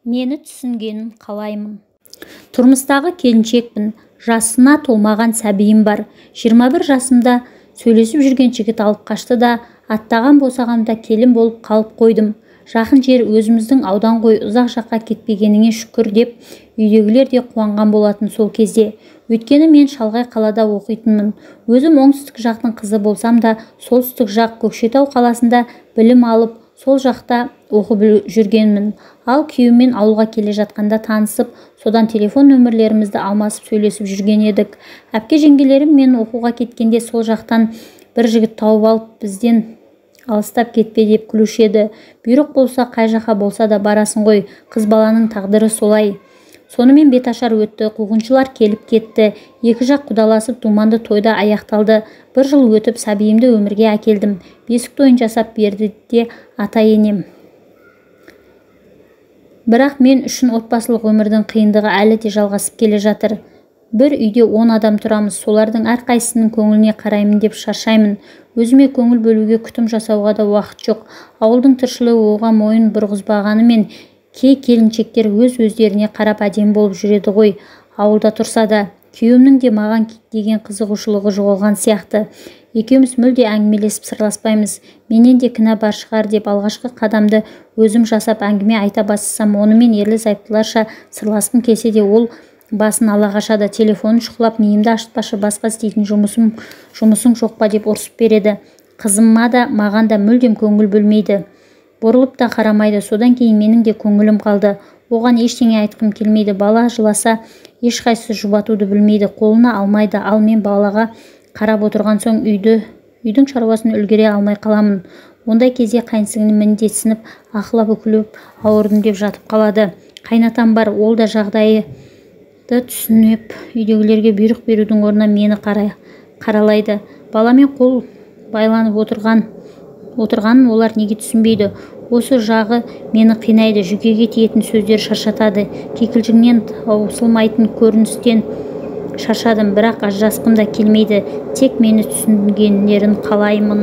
Мені түсінгенін қалаймын. Тұрмыстағы келіншекпін, жасына толмаған сәбиім бар. 21 жасымда сөйлесіп жүрген жігіт алып қашты да, аттаған босағамда келін болып қалып қойдым. Жақын жер өзіміздің аудан ғой, ұзақ жаққа кетпегеніңе шүкір деп, үйдегілер де қуанған болатын сол кезде. Өйткені мен шалғай қалада оқитынмын. Өзім оңтүстік жақтың қызы болсам да, солтүстік жақ Көкшетау қаласында білім алып, сол жақта оқып жүргенмін. Ал күйеумен ауылға келе жатқанда танысып, содан телефон нөмірлерімізді алмасып сөйлесіп жүрген едік. Әпке-жеңгелерім мен оқуға кеткенде сол жақтан бір жігіт тауып алып, бізден алыстап кетпе деп күлуші еді. Бұйрық болса, қай жаққа болса да барасың ғой, қыз баланың тағдыры солай. Сонымен беташар өтті, қуғыншылар келіп кетті. Екі жақ құдаласып думанды тойда аяқталды. Бір жыл өтіп сәбиімді өмірге әкелдім. Бесік тойын жасап берді де ата-енем. Бірақ мен үшін отбасылық өмірдің қиындығы әлі де жалғасып келе жатыр. Бір үйде 10 адам тұрамыз, солардың әрқайсының көңіліне қараймын деп шаршаймын. Өзіме көңіл бөлуге, күтім жасауға да уақыт жоқ. Ауылдың тіршілігі оған мойын бұрғызбағанымен, кей келіншектер өз-өздеріне қарап әдемі болып жүреді ғой. Ауылда тұрса да, күйеуімнің де маған деген қызығушылығы жоғалған сияқты. Екеуміз мүлде әңгімелесіп сырласпаймыз. Менен де кінә бар шығар деп алғашқы қадамды өзім жасап әңгіме айта бастасам, онымен ерлі-зайыптыларша сырласқым келсе де, ол басын ала қашады. Телефонын шұқылап, миымды ашытпашы, басқа істейтін жұмысың жоқ па деп ұрсып береді. Қызыма да, маған да мүлдем көңіл бөлмейді. Бұрылып та қарамайды. Содан кейін менің де көңілім қалды. Оған ештеңе айтқым келмейді. Бала жыласа, ешқайсысы жұбатуды білмейді, қолына алмайды. Ал мен балаға қарап отырған соң үйдің шаруасын үлгере алмай қаламын. Ондай кезде қайынсіңлім міндетсініп, ақылап-үкілеп ауырдым деп жатып қалады. Қайнатам бар, ол да жағдайды түсініп, үйдегілерге бұйрық берудің орнына мені қаралайды. Баламен қол байланып отырғанын олар неге түсінбейді? Осы жағы мені қинайды, жүкеге тиетін сөздер шаршатады. Кекілжіңнен таусылмайтын көріністен шаршадым, бірақ ажырасқым да келмейді. Тек мені түсінгендерін қалаймын.